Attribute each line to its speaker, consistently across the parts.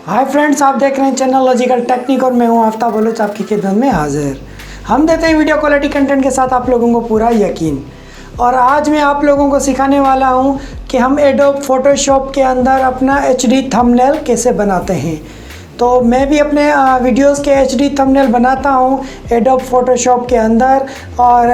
Speaker 1: Hi friends, आप देख रहे हैं चैनल लॉजिकल टेक्निक और मैं हूं आफ्ताब बलोच आपकी खिदमत में हाजिर। हम देते हैं वीडियो क्वालिटी कंटेंट के साथ आप लोगों को पूरा यकीन। और आज मैं आप लोगों को सिखाने वाला हूं कि हम एडोब फोटोशॉप के अंदर अपना एचडी थंबनेल कैसे बनाते हैं। तो मैं भी अपने वीडियोस के एचडी थंबनेल बनाता हूं एडोब फोटोशॉप के अंदर। और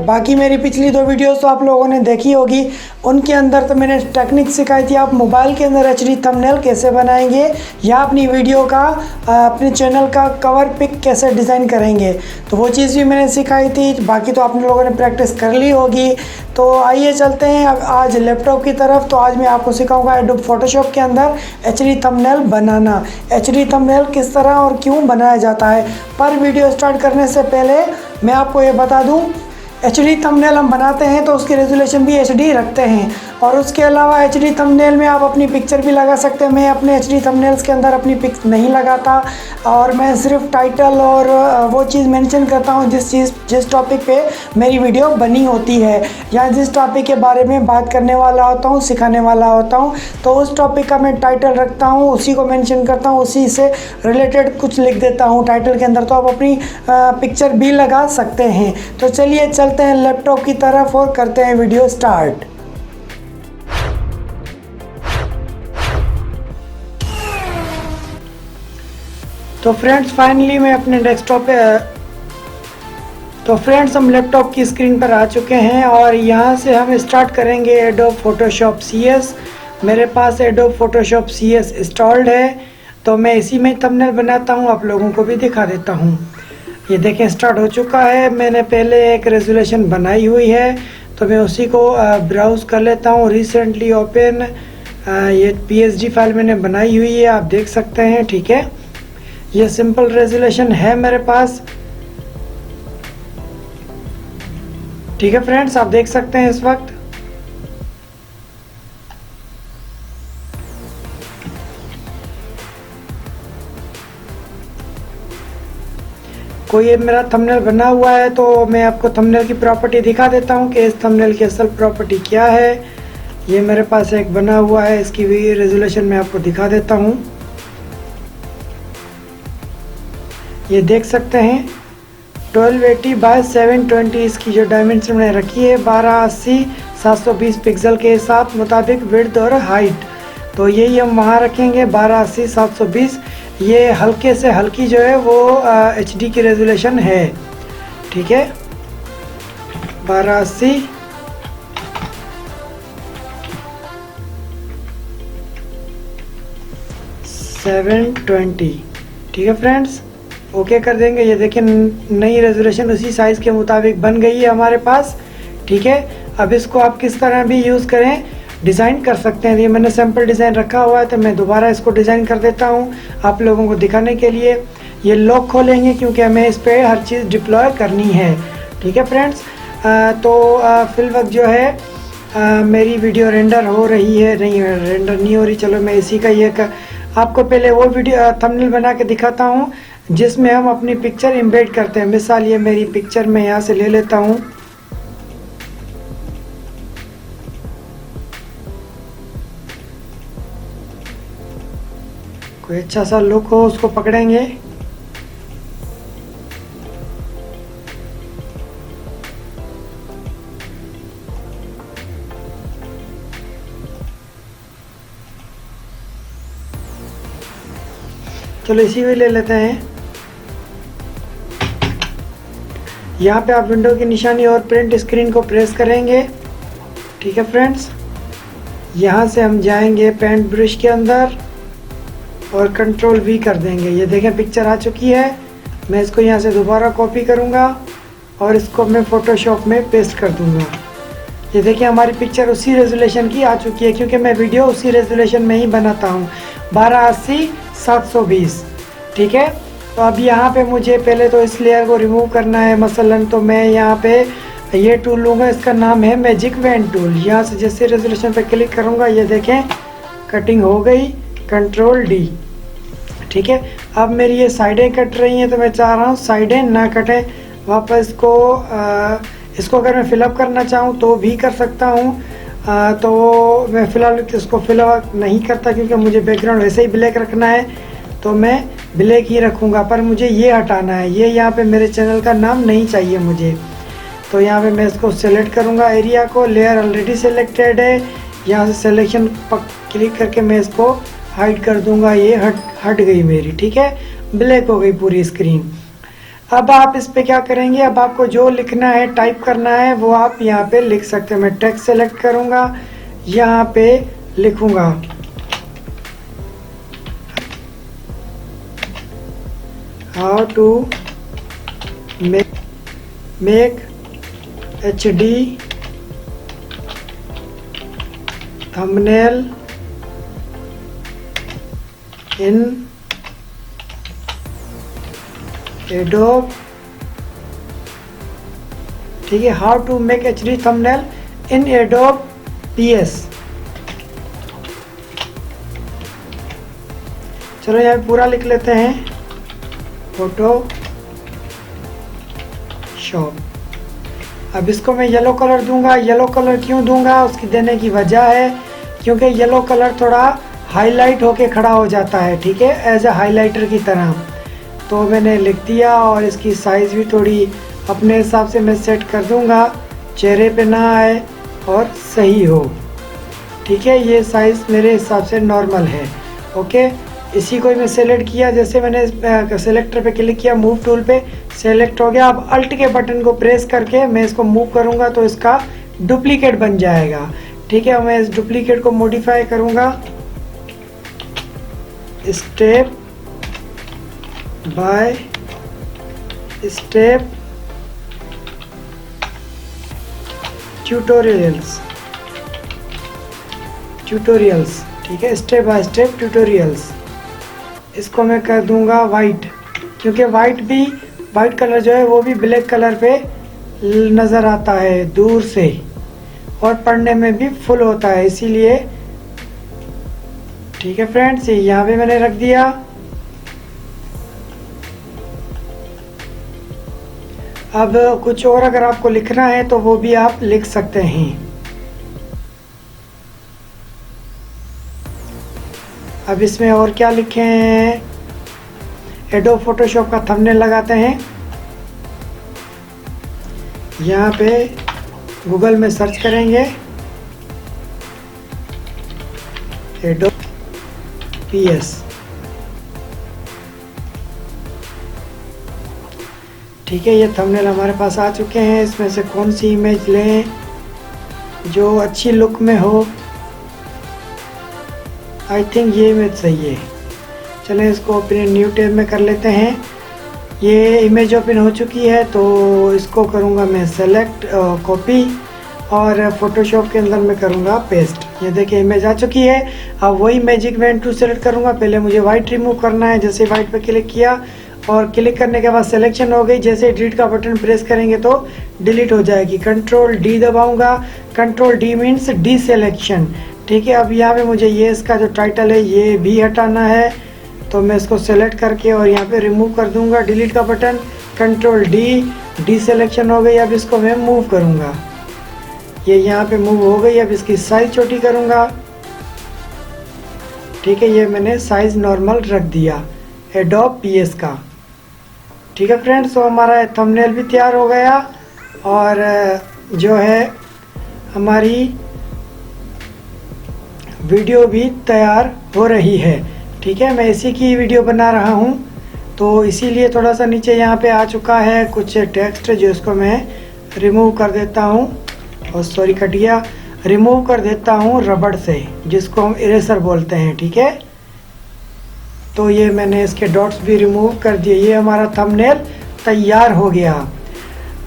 Speaker 1: बाकी मेरी पिछली 2 वीडियोस तो आप लोगों ने देखी होगी, उनके अंदर तो मैंने टेक्निक सिखाई थी आप मोबाइल के अंदर एचडी थंबनेल कैसे बनाएंगे या अपनी वीडियो का अपने चैनल का कवर पिक कैसे डिज़ाइन करेंगे। तो वो चीज़ भी मैंने सिखाई थी, बाकी तो आप लोगों ने प्रैक्टिस कर ली होगी। तो आइए चलते हैं आज लैपटॉप की तरफ। तो आज मैं आपको सिखाऊंगा एडोब फोटोशॉप के अंदर एचडी थंबनेल बनाना। एचडी थंबनेल किस तरह और क्यों बनाया जाता है। पर वीडियो स्टार्ट करने से पहले मैं आपको ये बता दूं, एचडी थंबनेल हम बनाते हैं तो उसकी रेजोल्यूशन भी एचडी रखते हैं। और उसके अलावा एचडी थंबनेल में आप अपनी पिक्चर भी लगा सकते हैं। मैं अपने एचडी थंबनेल्स के अंदर अपनी पिक नहीं लगाता और मैं सिर्फ टाइटल और वो चीज़ मेंशन करता हूँ जिस टॉपिक पे मेरी वीडियो बनी होती है या जिस टॉपिक के बारे में बात करने वाला होता हूँ, सिखाने वाला होता हूँ, तो उस टॉपिक का मैं टाइटल रखता हूँ, उसी को मेंशन करता हूँ, उसी से रिलेटेड कुछ लिख देता हूँ टाइटल के अंदर। तो आप अपनी पिक्चर भी लगा सकते हैं। तो चलिए चलते हैं लैपटॉप की तरफ और करते हैं वीडियो स्टार्ट। तो फ्रेंड्स फाइनली मैं अपने डेस्कटॉप पे हम लैपटॉप की स्क्रीन पर आ चुके हैं और यहाँ से हम स्टार्ट करेंगे एडोब फोटोशॉप CS। मेरे पास एडोब फोटोशॉप CS इंस्टॉल्ड है, तो मैं इसी में थंबनेल बनाता हूँ, आप लोगों को भी दिखा देता हूँ। ये देखें स्टार्ट हो चुका है। मैंने पहले एक रेजोल्यूशन बनाई हुई है, तो मैं उसी को ब्राउज़ कर लेता हूँ। रिसेंटली ओपन ये PSG फाइल मैंने बनाई हुई है, आप देख सकते हैं। ठीक है, ये सिंपल रेजोल्यूशन है मेरे पास। ठीक है फ्रेंड्स, आप देख सकते हैं इस वक्त। कोई ये मेरा थंबनेल बना हुआ है, तो मैं आपको थंबनेल की प्रॉपर्टी दिखा देता हूं कि इस थंबनेल की असल प्रॉपर्टी क्या है। ये मेरे पास एक बना हुआ है, इसकी भी रेजोल्यूशन मैं आपको दिखा देता हूं। ये देख सकते हैं 1280 बाय 720 इसकी जो डायमेंशन मैंने रखी है 1280 720 पिक्सल के साथ मुताबिक विड्थ और हाइट। तो यही हम वहाँ रखेंगे 1280 720। ये हल्के से हल्की जो है वो HD की रेजोल्यूशन है। ठीक है, 1280 720। ठीक है फ्रेंड्स, ओके कर देंगे। ये देखिए नई रेजोल्यूशन उसी साइज़ के मुताबिक बन गई है हमारे पास। ठीक है, अब इसको आप किस तरह भी यूज़ करें, डिज़ाइन कर सकते हैं। ये मैंने सैम्पल डिज़ाइन रखा हुआ है, तो मैं दोबारा इसको डिज़ाइन कर देता हूँ आप लोगों को दिखाने के लिए। ये लॉक खोलेंगे क्योंकि हमें इस पर हर चीज़ डिप्लॉय करनी है। ठीक है फ्रेंड्स, फिल वक्त जो है मेरी वीडियो रेंडर हो रही है, नहीं रेंडर नहीं हो रही। चलो मैं इसी का ये आपको पहले वो वीडियो थंबनेल बना के दिखाता हूँ जिसमें हम अपनी पिक्चर एम्बेड करते हैं। मिसाल ये मेरी पिक्चर मैं यहाँ से ले लेता हूँ। कोई अच्छा सा लुक हो उसको पकड़ेंगे। चलो इसी में ले लेते हैं। यहाँ पे आप विंडो की निशानी और प्रिंट स्क्रीन को प्रेस करेंगे। ठीक है फ्रेंड्स, यहाँ से हम जाएंगे पेंट ब्रश के अंदर और कंट्रोल V कर देंगे। ये देखें पिक्चर आ चुकी है। मैं इसको यहाँ से दोबारा कॉपी करूँगा और इसको मैं फ़ोटोशॉप में पेस्ट कर दूँगा। ये देखिए हमारी पिक्चर उसी रेजोल्यूशन की आ चुकी है क्योंकि मैं वीडियो उसी रेजोल्यूशन में ही बनाता हूँ 1280 720। ठीक है, तो अब यहाँ पे मुझे पहले तो इस लेयर को रिमूव करना है। मसलन तो मैं यहाँ पे ये टूल लूँगा, इसका नाम है मैजिक वेन टूल। यहाँ से जैसे रेजोल्यूशन पे क्लिक करूँगा, ये देखें कटिंग हो गई, कंट्रोल D। ठीक है, अब मेरी ये साइडें कट रही हैं, तो मैं चाह रहा हूँ साइडें ना कटें। वापस इसको अगर मैं फिलअप करना चाहूँ तो भी कर सकता हूँ। तो मैं फ़िलहाल इसको फिलअप नहीं करता क्योंकि मुझे बैकग्राउंड वैसे ही ब्लैक रखना है। तो मैं ब्लैक ही रखूँगा, पर मुझे ये हटाना है, ये यहाँ पे मेरे चैनल का नाम नहीं चाहिए मुझे। तो यहाँ पे मैं इसको सेलेक्ट करूँगा एरिया को, लेयर ऑलरेडी सेलेक्टेड है, यहाँ से सिलेक्शन पर क्लिक करके मैं इसको हाइड कर दूँगा, ये हट गई मेरी, ठीक है, ब्लैक हो गई पूरी स्क्रीन। अब आप इस पे क्या करेंगे, अब आपको जो लिखना है, टाइप करना है, वो आप यहाँ पे लिख सकते हैं। मैं टेक्स्ट सेलेक्ट करूँगा, यहाँ पे लिखूँगा how to make HD thumbnail in Adobe, ठीक है, how to make HD thumbnail in Adobe PS। चलो यहाँ पे पूरा लिख लेते हैं, फोटोशॉप। अब इसको मैं येलो कलर दूंगा। येलो कलर क्यों दूंगा, उसकी देने की वजह है क्योंकि येलो कलर थोड़ा हाईलाइट होके खड़ा हो जाता है, ठीक है, एज अ हाईलाइटर की तरह। तो मैंने लिख दिया और इसकी साइज़ भी थोड़ी अपने हिसाब से मैं सेट कर दूंगा, चेहरे पे ना आए और सही हो, ठीक है। ये साइज़ मेरे हिसाब से नॉर्मल है, ओके। इसी को मैं सेलेक्ट किया, जैसे मैंने सेलेक्टर पे क्लिक किया, मूव टूल पे सेलेक्ट हो गया। अब अल्ट के बटन को प्रेस करके मैं इसको मूव करूंगा तो इसका डुप्लीकेट बन जाएगा, ठीक है। मैं इस डुप्लीकेट को मॉडिफाई करूंगा, स्टेप बाय स्टेप ट्यूटोरियल्स, ठीक है, स्टेप बाय स्टेप ट्यूटोरियल्स। इसको मैं कर दूंगा वाइट, क्योंकि वाइट कलर जो है वो भी ब्लैक कलर पे नज़र आता है दूर से और पढ़ने में भी फुल होता है, इसीलिए, ठीक है फ्रेंड्स। ये यहाँ पे मैंने रख दिया। अब कुछ और अगर आपको लिखना है तो वो भी आप लिख सकते हैं। अब इसमें और क्या लिखें, एडोब फोटोशॉप का थंबनेल लगाते हैं। यहाँ पे गूगल में सर्च करेंगे एडोब PS, ठीक है। ये थंबनेल हमारे पास आ चुके हैं। इसमें से कौन सी इमेज लें जो अच्छी लुक में हो, आई थिंक ये इमेज सही है। चलें इसको ओपन न्यू टैब में कर लेते हैं। ये इमेज ओपन हो चुकी है तो इसको करूँगा मैं सेलेक्ट, कॉपी, और फोटोशॉप के अंदर मैं करूँगा पेस्ट। ये देखिए इमेज आ चुकी है। अब वही मैजिक वैन टू सेलेक्ट करूँगा। पहले मुझे वाइट रिमूव करना है, जैसे वाइट पे क्लिक किया और क्लिक करने के बाद सिलेक्शन हो गई। जैसे डिलीट का बटन प्रेस करेंगे तो डिलीट हो जाएगी। कंट्रोल D दबाऊँगा। Control D means deselection, ठीक है। अब यहाँ पे मुझे ये इसका जो टाइटल है ये भी हटाना है, तो मैं इसको सेलेक्ट करके और यहाँ पे रिमूव कर दूंगा। डिलीट का बटन, कंट्रोल डी सेलेक्शन हो गई। अब इसको मैं मूव करूँगा, ये यहाँ पे मूव हो गई। अब इसकी साइज़ छोटी करूँगा, ठीक है। ये मैंने साइज़ नॉर्मल रख दिया एडोब PS का, ठीक है फ्रेंड्स। तो हमारा थंबनेल भी तैयार हो गया और जो है हमारी वीडियो भी तैयार हो रही है, ठीक है। मैं इसी की वीडियो बना रहा हूँ, तो इसीलिए थोड़ा सा नीचे यहाँ पे आ चुका है कुछ टेक्स्ट, जो इसको मैं रिमूव कर देता हूँ, और सॉरी कट गया, रिमूव कर देता हूँ रबड़ से, जिसको हम इरेजर बोलते हैं, ठीक है। तो ये मैंने इसके डॉट्स भी रिमूव कर दिए। ये हमारा थंबनेल तैयार हो गया।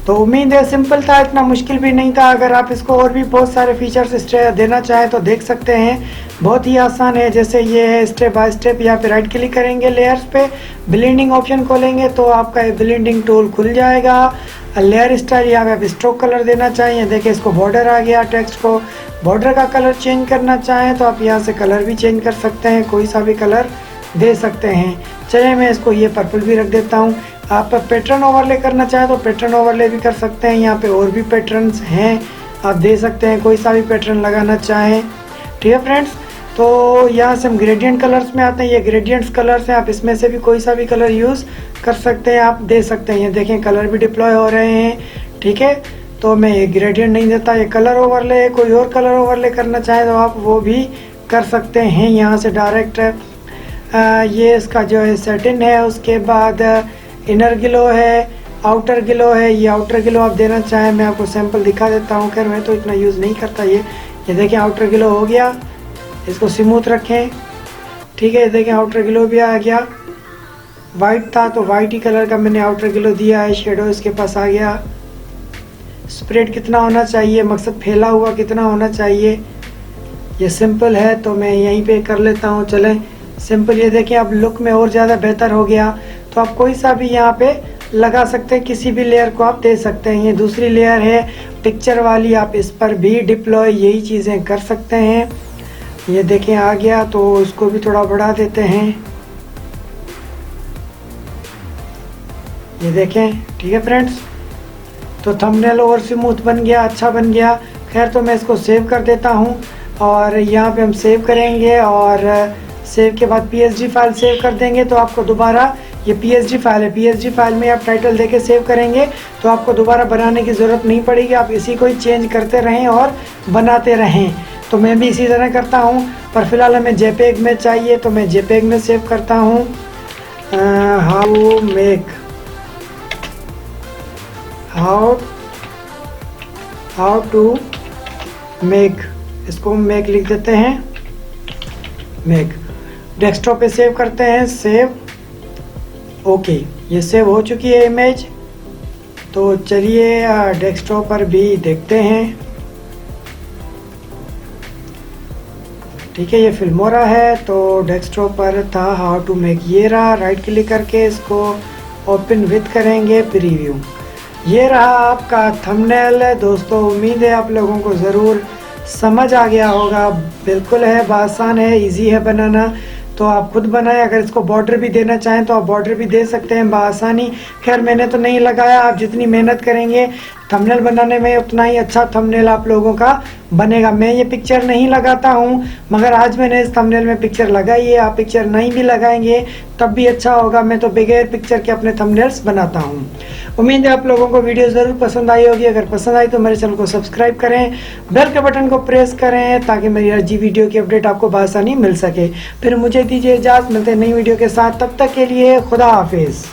Speaker 1: तो उम्मीद है सिंपल था, इतना मुश्किल भी नहीं था। अगर आप इसको और भी बहुत सारे फीचर्स देना चाहें तो देख सकते हैं, बहुत ही आसान है। जैसे ये है स्टेप बाय स्टेप, यहाँ पे राइट क्लिक करेंगे, लेयर्स पे ब्लेंडिंग ऑप्शन खोलेंगे तो आपका ये ब्लेंडिंग टूल खुल जाएगा। लेयर स्टाइल, यहाँ पे आप स्ट्रोक कलर देना चाहिए, देखिए इसको बॉर्डर आ गया। टेक्स्ट को बॉर्डर का कलर चेंज करना चाहें तो आप यहाँ से कलर भी चेंज कर सकते हैं, कोई सा भी कलर दे सकते हैं। चलिए मैं इसको ये पर्पल भी रख देता हूँ। आप पैटर्न ओवरले करना चाहें तो पैटर्न ओवरले भी कर सकते हैं। यहाँ पे और भी पैटर्न्स हैं, आप दे सकते हैं, कोई सा भी पैटर्न लगाना चाहें, ठीक है फ्रेंड्स। तो यहाँ से हम ग्रेडियंट कलर्स में आते हैं। ये ग्रेडियंट्स कलर्स हैं, आप इसमें से भी कोई सा भी कलर यूज़ कर सकते हैं, आप दे सकते हैं। ये देखें कलर भी डिप्लॉय हो रहे हैं, ठीक है। तो मैं ये ग्रेडियंट नहीं देता, ये कलर ओवरले है। कोई और कलर ओवरले करना चाहे तो आप वो भी कर सकते हैं यहाँ से डायरेक्ट। ये इसका जो है सेटिन है, उसके बाद इनर ग्लो है, आउटर ग्लो है। ये आउटर ग्लो आप देना चाहें, मैं आपको सैंपल दिखा देता हूँ। खैर मैं तो इतना यूज़ नहीं करता। ये देखें आउटर ग्लो हो गया, इसको स्मूथ रखें, ठीक है। देखें आउटर ग्लो भी आ गया। वाइट था तो वाइट ही कलर का मैंने आउटर ग्लो दिया है। शेडो इसके पास आ गया। स्प्रेड कितना होना चाहिए, मकसद फैला हुआ कितना होना चाहिए, ये सिंपल है तो मैं यहीं पे कर लेता हूँ। चलें सिंपल। ये देखें अब लुक में और ज़्यादा बेहतर हो गया। तो आप कोई सा भी यहाँ पे लगा सकते हैं, किसी भी लेयर को आप दे सकते हैं। ये दूसरी लेयर है पिक्चर वाली, आप इस पर भी डिप्लॉय यही चीज़ें कर सकते हैं। ये देखें आ गया, तो इसको भी थोड़ा बढ़ा देते हैं। ये देखें, ठीक है फ्रेंड्स। तो थंबनेल और स्मूथ बन गया, अच्छा बन गया। खैर तो मैं इसको सेव कर देता हूँ और यहाँ पे हम सेव करेंगे और सेव के बाद पीएसडी फाइल सेव कर देंगे। तो आपको दोबारा, ये पीएसडी फाइल है, पीएसडी फाइल में आप टाइटल देके सेव करेंगे तो आपको दोबारा बनाने की ज़रूरत नहीं पड़ेगी। आप इसी को ही चेंज करते रहें और बनाते रहें। तो मैं भी इसी तरह करता हूँ, पर फिलहाल हमें जेपेग में चाहिए तो मैं जेपेग में सेव करता हूँ। हाउ टू मेक, इसको मेक लिख देते हैं, मेक। डेस्कटॉप पे सेव करते हैं, सेव। ओके, ये सेव हो चुकी है इमेज। तो चलिए डेस्कटॉप पर भी देखते हैं, ठीक है। ये फिल्मोरा है, तो डेस्कटॉप पर था हाउ टू मेक, ये रहा। राइट क्लिक करके इसको ओपन विद करेंगे, प्रीव्यू। ये रहा आपका थंबनेल। दोस्तों उम्मीद है आप लोगों को ज़रूर समझ आ गया होगा। बिल्कुल है, आसान है, इजी है बनाना। तो आप खुद बनाएं। अगर इसको बॉर्डर भी देना चाहें तो आप बॉर्डर भी दे सकते हैं बआसानी। खैर मैंने तो नहीं लगाया, आप जितनी मेहनत करेंगे थंबनेल बनाने में उतना ही अच्छा थंबनेल आप लोगों का बनेगा। मैं ये पिक्चर नहीं लगाता हूँ, मगर आज मैंने इस थंबनेल में पिक्चर लगाई है। आप पिक्चर नहीं भी लगाएंगे तब भी अच्छा होगा। मैं तो बगैर पिक्चर के अपने थंबनेल्स बनाता हूँ। उम्मीद है आप लोगों को वीडियो ज़रूर पसंद आई होगी। अगर पसंद आई तो मेरे चैनल को सब्सक्राइब करें, बेल के बटन को प्रेस करें ताकि मेरी हर वीडियो की अपडेट आपको बआसानी मिल सके। फिर मुझे दीजिए इजाज़त, मिलते हैं नई वीडियो के साथ। तब तक के लिए खुदा हाफिज़।